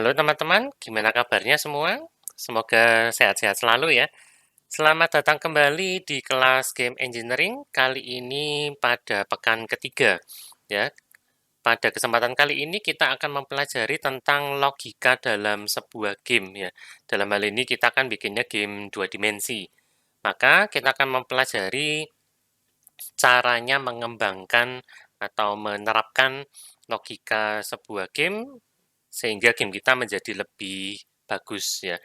Halo teman-teman, gimana kabarnya semua? Semoga sehat-sehat selalu ya. Selamat datang kembali di kelas Game Engineering, kali ini pada pekan ketiga. Ya, pada kesempatan kali ini kita akan mempelajari tentang logika dalam sebuah game ya. Dalam hal ini kita akan bikinnya game dua dimensi. Maka kita akan mempelajari caranya mengembangkan atau menerapkan logika sebuah game sehingga game kita menjadi lebih bagus ya.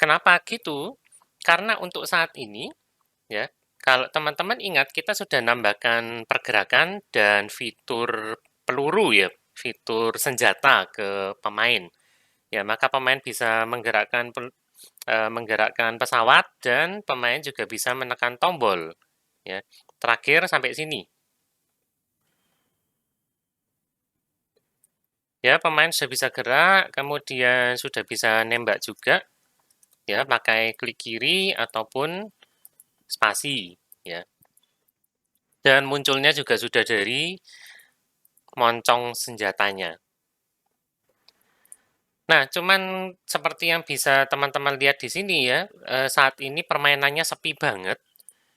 Kenapa gitu? Karena untuk saat ini ya, kalau teman-teman ingat kita sudah nambahkan pergerakan dan fitur peluru ya, fitur senjata ke pemain. Ya, maka pemain bisa menggerakkan pesawat dan pemain juga bisa menekan tombol. Ya, terakhir sampai sini. Ya, pemain sudah bisa gerak, kemudian sudah bisa nembak juga, ya, pakai klik kiri ataupun spasi, ya. Dan munculnya juga sudah dari moncong senjatanya. Nah, cuman seperti yang bisa teman-teman lihat di sini ya, saat ini permainannya sepi banget,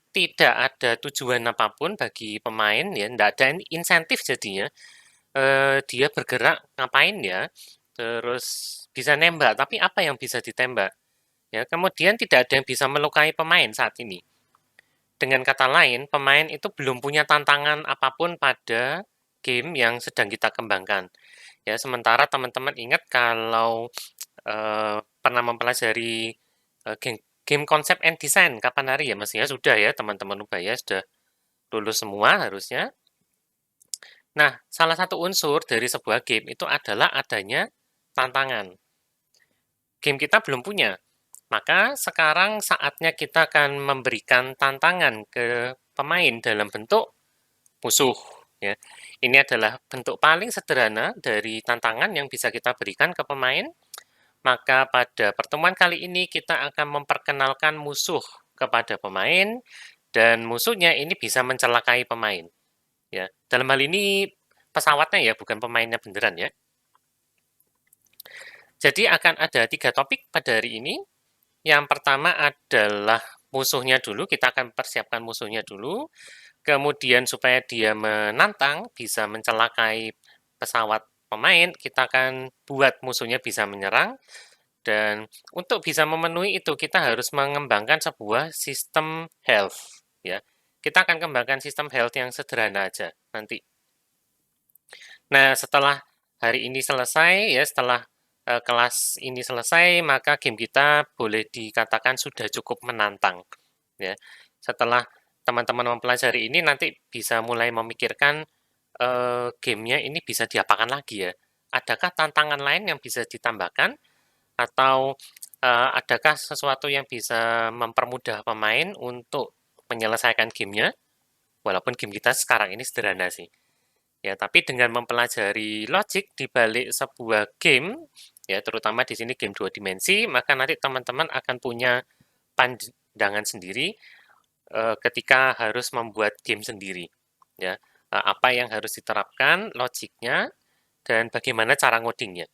tidak ada tujuan apapun bagi pemain ya, tidak ada insentif jadinya. Dia bergerak ngapain ya, terus bisa nembak, tapi apa yang bisa ditembak? Ya, kemudian tidak ada yang bisa melukai pemain saat ini. Dengan kata lain, pemain itu belum punya tantangan apapun pada game yang sedang kita kembangkan. Ya, sementara teman-teman ingat kalau pernah mempelajari game concept and design kapan hari ya, mestinya sudah ya teman-teman Ubaya sudah lulus semua harusnya. Nah, salah satu unsur dari sebuah game itu adalah adanya tantangan. Game kita belum punya, maka sekarang saatnya kita akan memberikan tantangan ke pemain dalam bentuk musuh. Ya. Ini adalah bentuk paling sederhana dari tantangan yang bisa kita berikan ke pemain. Maka pada pertemuan kali ini kita akan memperkenalkan musuh kepada pemain dan musuhnya ini bisa mencelakai pemain. Ya. Dalam hal ini pesawatnya ya, bukan pemainnya beneran ya. Jadi akan ada 3 topik pada hari ini. Yang pertama adalah musuhnya dulu, kita akan persiapkan musuhnya dulu. Kemudian supaya dia menantang, bisa mencelakai pesawat pemain, kita akan buat musuhnya bisa menyerang. Dan untuk bisa memenuhi itu, kita harus mengembangkan sebuah sistem health. Ya, kita akan kembangkan sistem health yang sederhana aja nanti. Nah, setelah hari ini selesai, ya setelah kelas ini selesai, maka game kita boleh dikatakan sudah cukup menantang. Ya, setelah teman-teman mempelajari ini, nanti bisa mulai memikirkan gamenya ini bisa diapakan lagi ya. Adakah tantangan lain yang bisa ditambahkan, atau adakah sesuatu yang bisa mempermudah pemain untuk menyelesaikan gamenya, walaupun game kita sekarang ini sederhana sih. Ya, tapi dengan mempelajari logik di balik sebuah game, ya terutama di sini game dua dimensi, maka nanti teman-teman akan punya pandangan sendiri ketika harus membuat game sendiri. Ya, apa yang harus diterapkan, logiknya, dan bagaimana cara ngodingnya.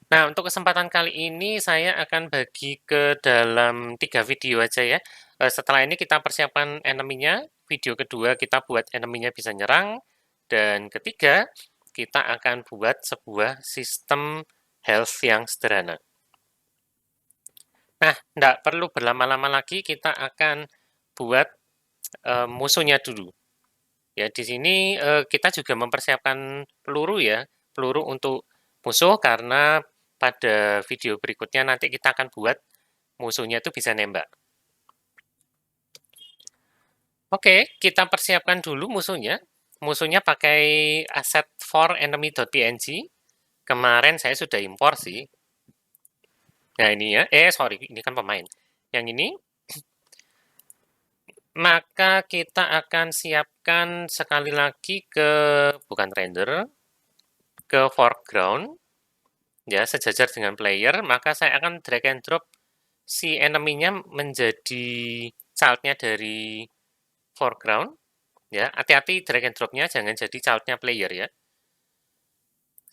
Nah, untuk kesempatan kali ini saya akan bagi ke dalam 3 video aja ya. Setelah ini kita persiapkan enemy-nya, video kedua kita buat enemy-nya bisa nyerang, dan ketiga kita akan buat sebuah sistem health yang sederhana. Nah, tidak perlu berlama-lama lagi, kita akan buat musuhnya dulu. Ya, di sini kita juga mempersiapkan peluru ya, peluru untuk musuh karena pada video berikutnya nanti kita akan buat musuhnya itu bisa nembak. Oke, kita persiapkan dulu musuhnya. Musuhnya pakai aset for enemy.png. Kemarin saya sudah impor sih. Nah ini ya, sorry, ini kan pemain. Yang ini, maka kita akan siapkan sekali lagi ke, bukan render, ke foreground. Ya, sejajar dengan player, maka saya akan drag and drop si enemy-nya menjadi child-nya dari foreground. Ya, hati-hati drag and drop-nya jangan jadi child-nya player ya.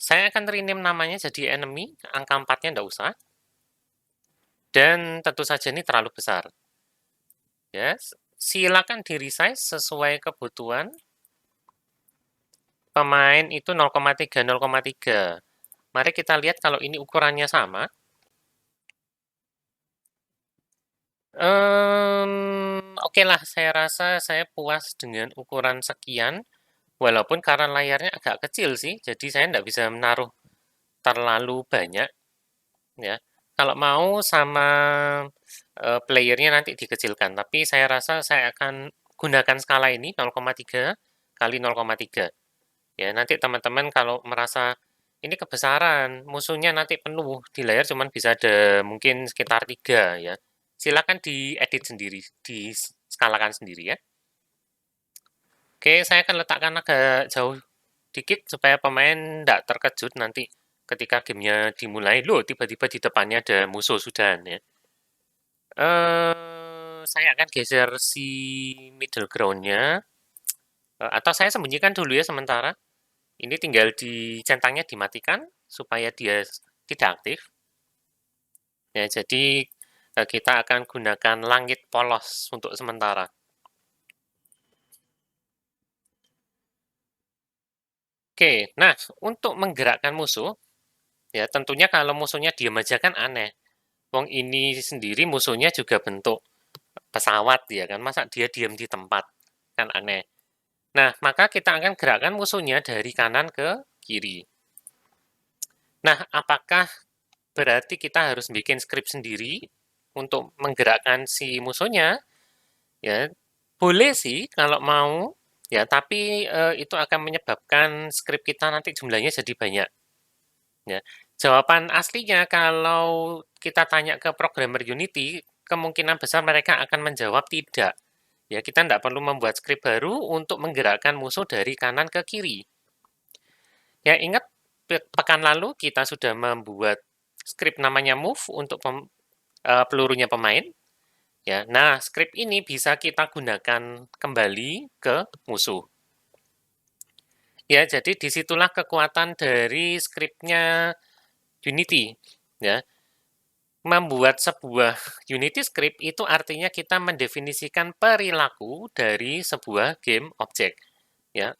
Saya akan rename namanya jadi enemy, angka 4-nya nggak usah. Dan tentu saja ini terlalu besar. Ya, silakan di-resize sesuai kebutuhan. Pemain itu 0,3, 0,3. Mari kita lihat kalau ini ukurannya sama. Oke lah, saya rasa saya puas dengan ukuran sekian. Walaupun karena layarnya agak kecil sih, jadi saya nggak bisa menaruh terlalu banyak. Ya, kalau mau sama playernya nanti dikecilkan, tapi saya rasa saya akan gunakan skala ini 0,3 kali 0,3. Ya, nanti teman-teman kalau merasa ini kebesaran, musuhnya nanti penuh di layar cuman bisa ada mungkin sekitar 3 ya. Silakan diedit sendiri, diskalakan sendiri ya. Oke, saya akan letakkan agak jauh dikit supaya pemain tidak terkejut nanti ketika gamenya dimulai. Loh, tiba-tiba di depannya ada musuh sudahan ya. Saya akan geser si middle ground-nya. Atau saya sembunyikan dulu ya sementara. Ini tinggal centangnya dimatikan supaya dia tidak aktif. Ya, jadi kita akan gunakan langit polos untuk sementara. Oke, nah untuk menggerakkan musuh, ya tentunya kalau musuhnya diam aja kan aneh. Wong ini sendiri musuhnya juga bentuk pesawat ya kan, masa dia diam di tempat? Kan aneh. Nah, maka kita akan gerakkan musuhnya dari kanan ke kiri. Nah, apakah berarti kita harus bikin script sendiri untuk menggerakkan si musuhnya? Ya, boleh sih kalau mau, ya, tapi itu akan menyebabkan script kita nanti jumlahnya jadi banyak. Ya. Jawaban aslinya kalau kita tanya ke programmer Unity, kemungkinan besar mereka akan menjawab tidak. Ya, kita tidak perlu membuat script baru untuk menggerakkan musuh dari kanan ke kiri. Ya, ingat pekan lalu kita sudah membuat script namanya move untuk pelurunya pemain. Ya, nah script ini bisa kita gunakan kembali ke musuh. Ya, jadi disitulah kekuatan dari scriptnya Unity. Ya, membuat sebuah Unity script itu artinya kita mendefinisikan perilaku dari sebuah game object. Ya,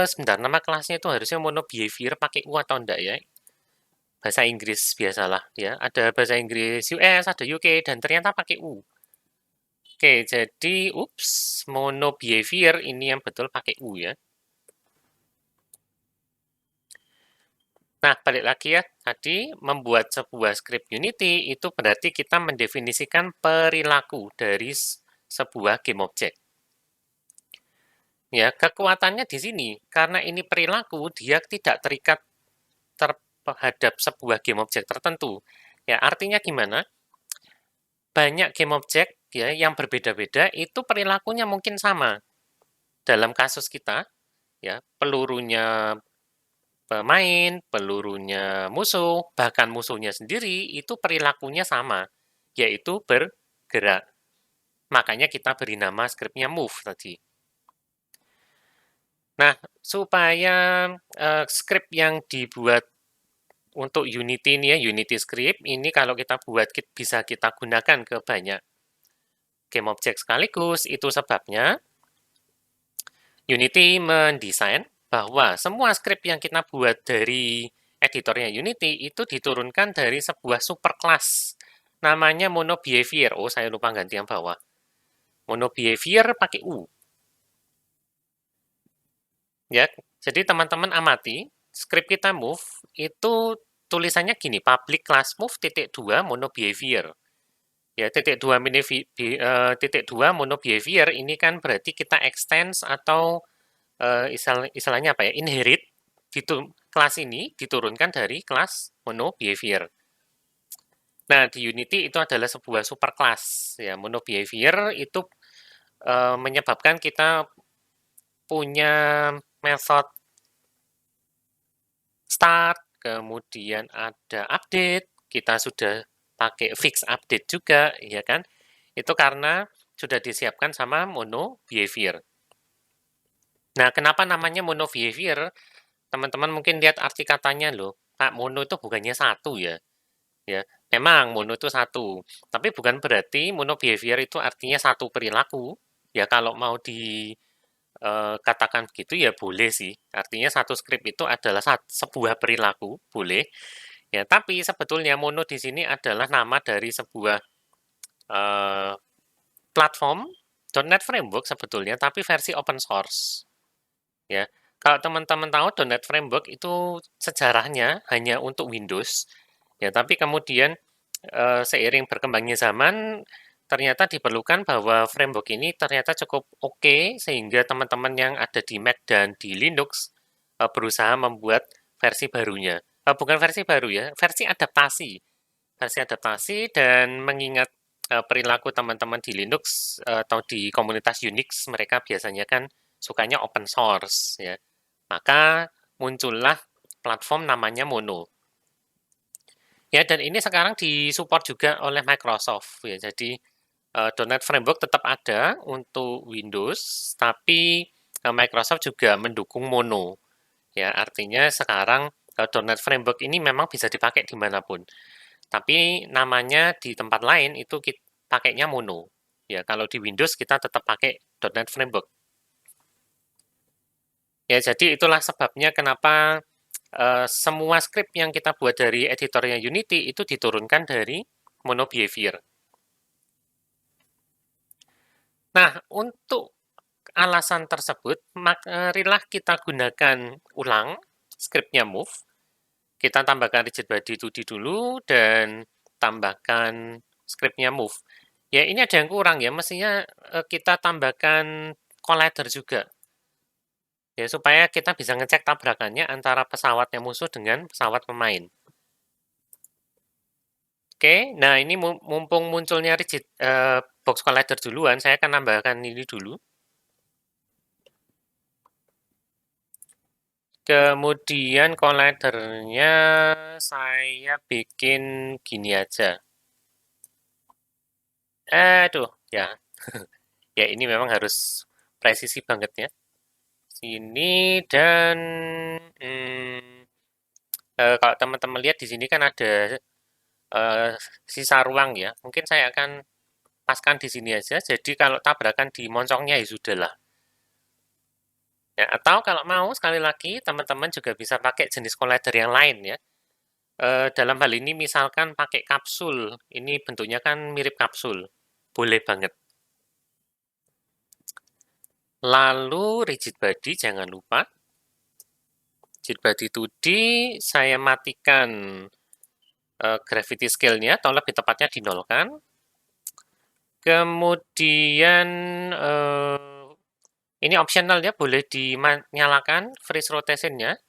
sebentar, nama kelasnya itu harusnya mono behavior pakai U atau enggak ya? Bahasa Inggris biasalah ya. Ada bahasa Inggris US, ada UK, dan ternyata pakai U. Oke, jadi mono behavior ini yang betul pakai U ya. Nah, balik lagi ya, tadi membuat sebuah script Unity itu berarti kita mendefinisikan perilaku dari sebuah game object. Ya, kekuatannya di sini, karena ini perilaku, dia tidak terikat terhadap sebuah game object tertentu. Ya, artinya gimana? Banyak game object ya yang berbeda-beda itu perilakunya mungkin sama. Dalam kasus kita, ya, pelurunya pemain, pelurunya musuh, bahkan musuhnya sendiri itu perilakunya sama, yaitu bergerak. Makanya kita beri nama scriptnya move tadi. Nah, supaya script yang dibuat untuk Unity ini ya, Unity script ini kalau kita buat bisa kita gunakan ke banyak game object sekaligus. Itu sebabnya Unity mendesain bahwa semua script yang kita buat dari editornya Unity itu diturunkan dari sebuah superclass namanya mono behavior. Oh, saya lupa ganti yang bawah. Mono behavior pakai U. Ya, jadi teman-teman amati, script kita move itu tulisannya gini, public class move titik 2 mono behavior. Ya, titik 2 titik 2 mono behavior ini kan berarti kita extend atau istilahnya apa ya, inherit kelas ini diturunkan dari kelas mono behavior. Nah, di Unity itu adalah sebuah superclass ya. Mono behavior itu menyebabkan kita punya method start, kemudian ada update, kita sudah pakai fix update juga, ya kan? Itu karena sudah disiapkan sama mono behavior. Nah, kenapa namanya mono behavior? teman-teman mungkin lihat arti katanya loh, Pak, mono itu bukannya satu ya? Ya, memang mono itu satu, tapi bukan berarti mono behavior itu artinya satu perilaku. Ya kalau mau dikatakan begitu ya boleh sih. Artinya satu script itu adalah sebuah perilaku, boleh. Ya, tapi sebetulnya mono di sini adalah nama dari sebuah eh, platform .NET Framework sebetulnya, tapi versi open source. Ya, kalau teman-teman tahu .NET Framework itu sejarahnya hanya untuk Windows. Ya, tapi kemudian seiring berkembangnya zaman, ternyata diperlukan bahwa framework ini ternyata cukup oke sehingga teman-teman yang ada di Mac dan di Linux berusaha membuat versi barunya. Bukan versi baru ya, versi adaptasi. Versi adaptasi dan mengingat perilaku teman-teman di Linux atau di komunitas Unix, mereka biasanya kan sukanya open source ya. Maka muncullah platform namanya Mono. Ya, dan ini sekarang disupport juga oleh Microsoft ya. Jadi .NET Framework tetap ada untuk Windows, tapi Microsoft juga mendukung Mono. Ya, artinya sekarang .NET Framework ini memang bisa dipakai dimanapun. Tapi namanya di tempat lain itu kita pakainya Mono. Ya, kalau di Windows kita tetap pakai .NET Framework. Ya, jadi itulah sebabnya kenapa semua script yang kita buat dari editornya Unity itu diturunkan dari Mono Behavior. Nah, untuk alasan tersebut, marilah kita gunakan ulang scriptnya move. Kita tambahkan rigid body 2D dulu dan tambahkan scriptnya move. Ya, ini ada yang kurang ya, mestinya kita tambahkan collider juga. Ya, supaya kita bisa ngecek tabrakannya antara pesawatnya musuh dengan pesawat pemain. Oke, nah ini mumpung munculnya rigid box collider duluan, saya akan nambahkan ini dulu. Kemudian collidernya saya bikin gini aja. Aduh, ya. Ya ini memang harus presisi banget ya. Sini dan kalau teman-teman lihat di sini kan ada sisa ruang ya. Mungkin saya akan paskan di sini aja. Jadi kalau tabrakan di moncongnya ya sudah lah. Ya, atau kalau mau sekali lagi teman-teman juga bisa pakai jenis collider yang lain ya. Dalam hal ini misalkan pakai kapsul. Ini bentuknya kan mirip kapsul. Boleh banget. Lalu rigid body jangan lupa. Rigid body 2D saya matikan gravity scale-nya atau lebih tepatnya dinolkan. Kemudian ini optional ya, boleh dinyalakan freeze rotation-nya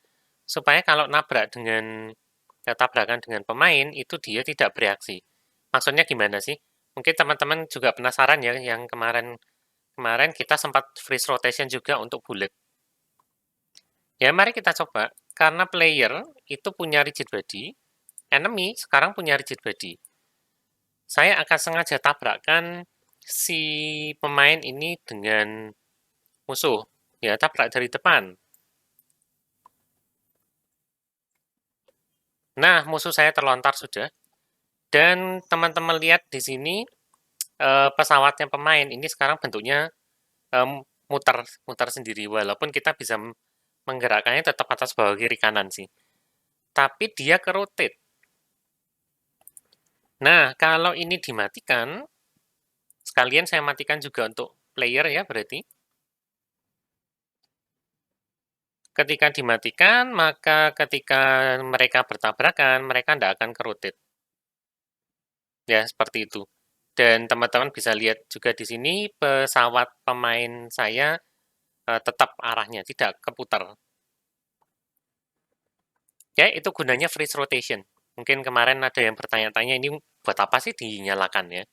supaya kalau nabrak dengan tabrakan dengan pemain itu dia tidak bereaksi. Maksudnya gimana sih? Mungkin teman-teman juga penasaran ya, yang kemarin kita sempat freeze rotation juga untuk bullet. Ya, mari kita coba. Karena player itu punya rigid body, enemy sekarang punya rigid body. Saya akan sengaja tabrakkan si pemain ini dengan musuh. Ya, tabrak dari depan. Nah, musuh saya terlontar sudah. Dan teman-teman lihat di sini pesawatnya pemain ini sekarang bentuknya muter sendiri. Walaupun kita bisa menggerakkannya tetap atas bawah kiri kanan sih. Tapi dia ke rotate. Nah, kalau ini dimatikan, sekalian saya matikan juga untuk player ya berarti. Ketika dimatikan, maka ketika mereka bertabrakan, mereka tidak akan ke rotate. Ya, seperti itu. Dan teman-teman bisa lihat juga di sini pesawat pemain saya tetap arahnya, tidak keputar. Ya, itu gunanya freeze rotation. Mungkin kemarin ada yang bertanya-tanya, ini buat apa sih dinyalakan ya?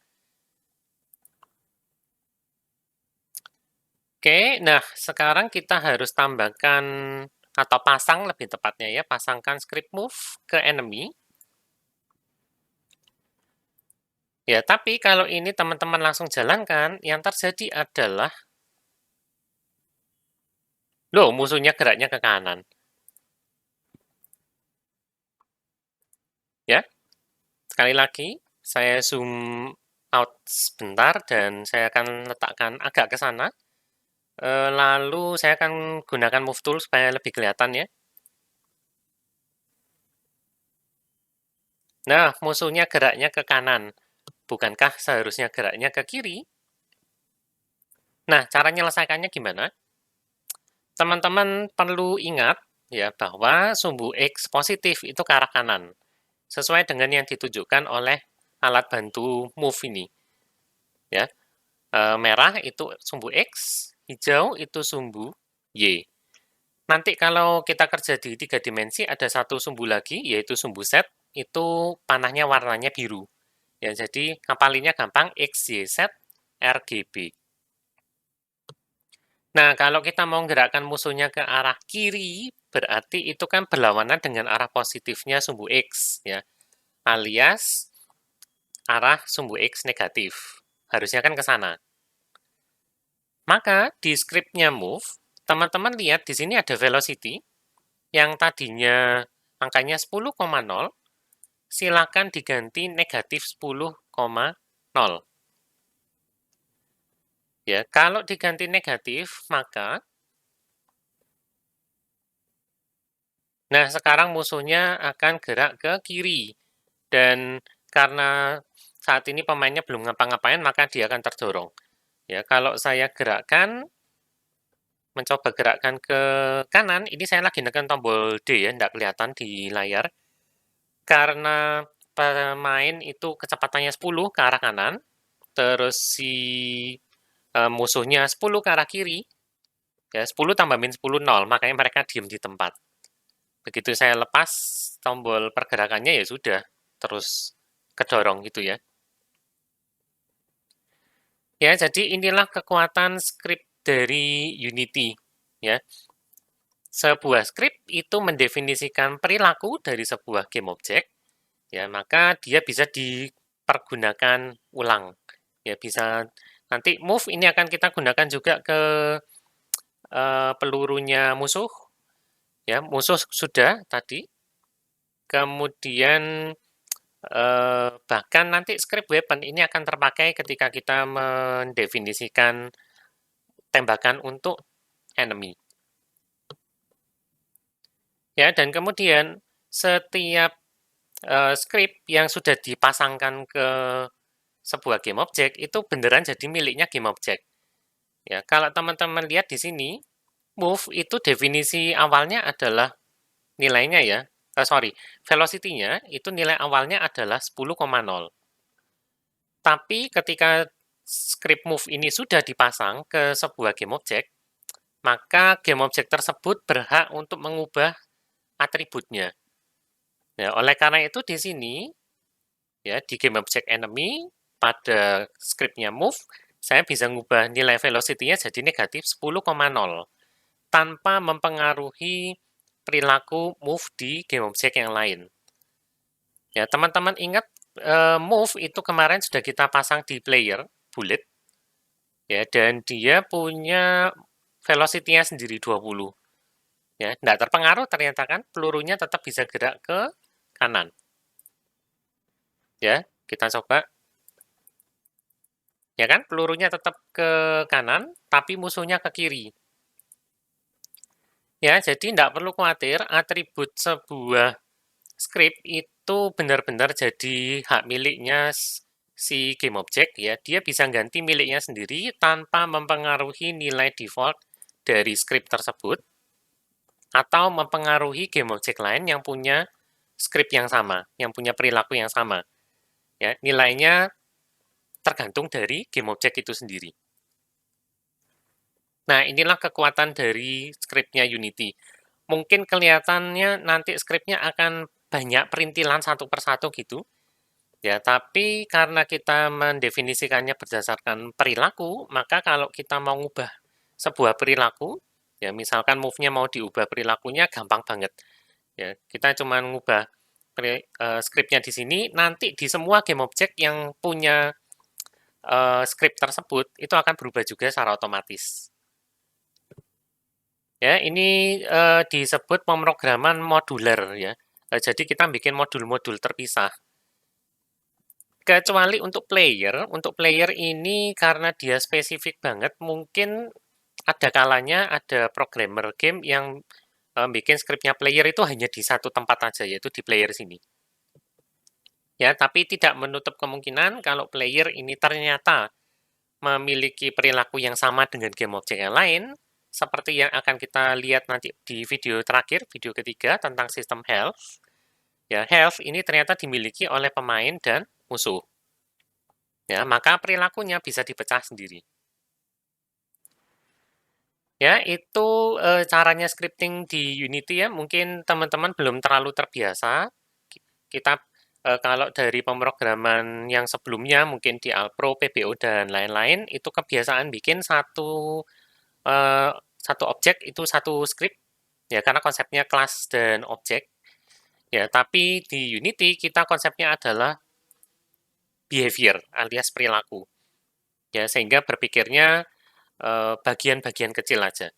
Oke, nah sekarang kita harus tambahkan atau pasang lebih tepatnya ya, pasangkan script move ke enemy. Ya, tapi kalau ini teman-teman langsung jalankan, yang terjadi adalah, loh musuhnya geraknya ke kanan. Sekali lagi, saya zoom out sebentar dan saya akan letakkan agak ke sana. Lalu saya akan gunakan move tool supaya lebih kelihatan ya. Nah, musuhnya geraknya ke kanan. Bukankah seharusnya geraknya ke kiri? Nah, cara menyelesaikannya gimana? Teman-teman perlu ingat ya bahwa sumbu X positif itu ke arah kanan, sesuai dengan yang ditunjukkan oleh alat bantu move ini. Ya, merah itu sumbu X, hijau itu sumbu Y. Nanti kalau kita kerja di 3 dimensi ada satu sumbu lagi yaitu sumbu Z, itu panahnya warnanya biru. Ya, jadi ngapalinnya gampang X, Y, Z, RGB. Nah, kalau kita mau gerakan musuhnya ke arah kiri, berarti itu kan berlawanan dengan arah positifnya sumbu X, ya, alias arah sumbu X negatif. Harusnya kan ke sana. Maka di scriptnya move, teman-teman lihat di sini ada velocity, yang tadinya angkanya 10,0, silakan diganti negatif 10,0. Ya, kalau diganti negatif, maka nah sekarang musuhnya akan gerak ke kiri. Dan karena saat ini pemainnya belum ngapa-ngapain, maka dia akan terdorong. Ya, kalau saya gerakkan, mencoba gerakkan ke kanan, ini saya lagi nekan tombol D ya, tidak kelihatan di layar. Karena pemain itu kecepatannya 10 ke arah kanan, terus si musuhnya 10 ke arah kiri, ya 10 tambah min 10, 0, makanya mereka diem di tempat. Begitu saya lepas tombol pergerakannya ya sudah, terus kedorong gitu ya. Ya, jadi inilah kekuatan script dari Unity. Ya, sebuah script itu mendefinisikan perilaku dari sebuah game object. Ya, maka dia bisa dipergunakan ulang. Ya, bisa nanti move ini akan kita gunakan juga ke pelurunya musuh. Ya, musuh sudah tadi. Kemudian bahkan nanti script weapon ini akan terpakai ketika kita mendefinisikan tembakan untuk enemy. Ya, dan kemudian setiap script yang sudah dipasangkan ke sebuah game object itu beneran jadi miliknya game object. Ya, kalau teman-teman lihat di sini, move itu definisi awalnya adalah nilainya ya, velocity-nya itu nilai awalnya adalah 10,0. Tapi ketika script move ini sudah dipasang ke sebuah game object, maka game object tersebut berhak untuk mengubah atributnya. Ya, oleh karena itu di sini, ya di game object enemy, pada scriptnya move, saya bisa mengubah nilai velocity-nya jadi negatif 10,0 tanpa mempengaruhi perilaku move di game object yang lain. Ya, teman-teman ingat move itu kemarin sudah kita pasang di player bullet, ya, dan dia punya velocity-nya sendiri 20. Ya, tidak terpengaruh ternyata kan pelurunya tetap bisa gerak ke kanan. Ya, kita coba. Ya kan, pelurunya tetap ke kanan, tapi musuhnya ke kiri. Ya, jadi tidak perlu khawatir atribut sebuah script itu benar-benar jadi hak miliknya si game object ya. Dia bisa ganti miliknya sendiri tanpa mempengaruhi nilai default dari script tersebut atau mempengaruhi game object lain yang punya script yang sama, yang punya perilaku yang sama. Ya, nilainya tergantung dari game object itu sendiri. Nah, inilah kekuatan dari scriptnya Unity. Mungkin kelihatannya nanti scriptnya akan banyak perintilan satu persatu gitu. Ya, tapi karena kita mendefinisikannya berdasarkan perilaku, maka kalau kita mau ngubah sebuah perilaku, ya misalkan move-nya mau diubah perilakunya gampang banget. Ya, kita cuma ngubah scriptnya di sini, nanti di semua game object yang punya script tersebut, itu akan berubah juga secara otomatis. Ya, ini disebut pemrograman modular ya. Jadi kita bikin modul-modul terpisah. Kecuali untuk player ini karena dia spesifik banget, mungkin ada kalanya ada programmer game yang bikin skripnya player itu hanya di satu tempat aja, yaitu di player sini. Ya, tapi tidak menutup kemungkinan kalau player ini ternyata memiliki perilaku yang sama dengan game objek yang lain, seperti yang akan kita lihat nanti di video terakhir, video ketiga tentang sistem health. Ya, health ini ternyata dimiliki oleh pemain dan musuh. Ya, maka perilakunya bisa dipecah sendiri. Ya, itu caranya scripting di Unity ya. Mungkin teman-teman belum terlalu terbiasa. Kita kalau dari pemrograman yang sebelumnya, mungkin di Alpro, PBO, dan lain-lain, itu kebiasaan bikin satu objek itu satu script. Ya, karena konsepnya kelas dan objek. Ya, tapi di Unity kita konsepnya adalah behavior alias perilaku. Ya, sehingga berpikirnya bagian-bagian kecil aja.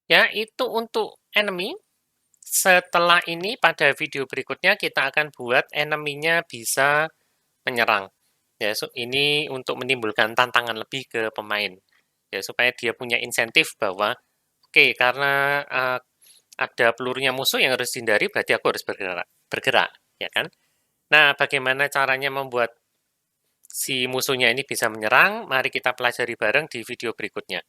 Ya, itu untuk enemy. Setelah ini pada video berikutnya kita akan buat enemy-nya bisa menyerang. Ya, ini untuk menimbulkan tantangan lebih ke pemain. Ya, supaya dia punya insentif bahwa oke, karena ada pelurunya musuh yang harus dihindari, berarti aku harus bergerak, ya kan? Nah, bagaimana caranya membuat si musuhnya ini bisa menyerang? Mari kita pelajari bareng di video berikutnya.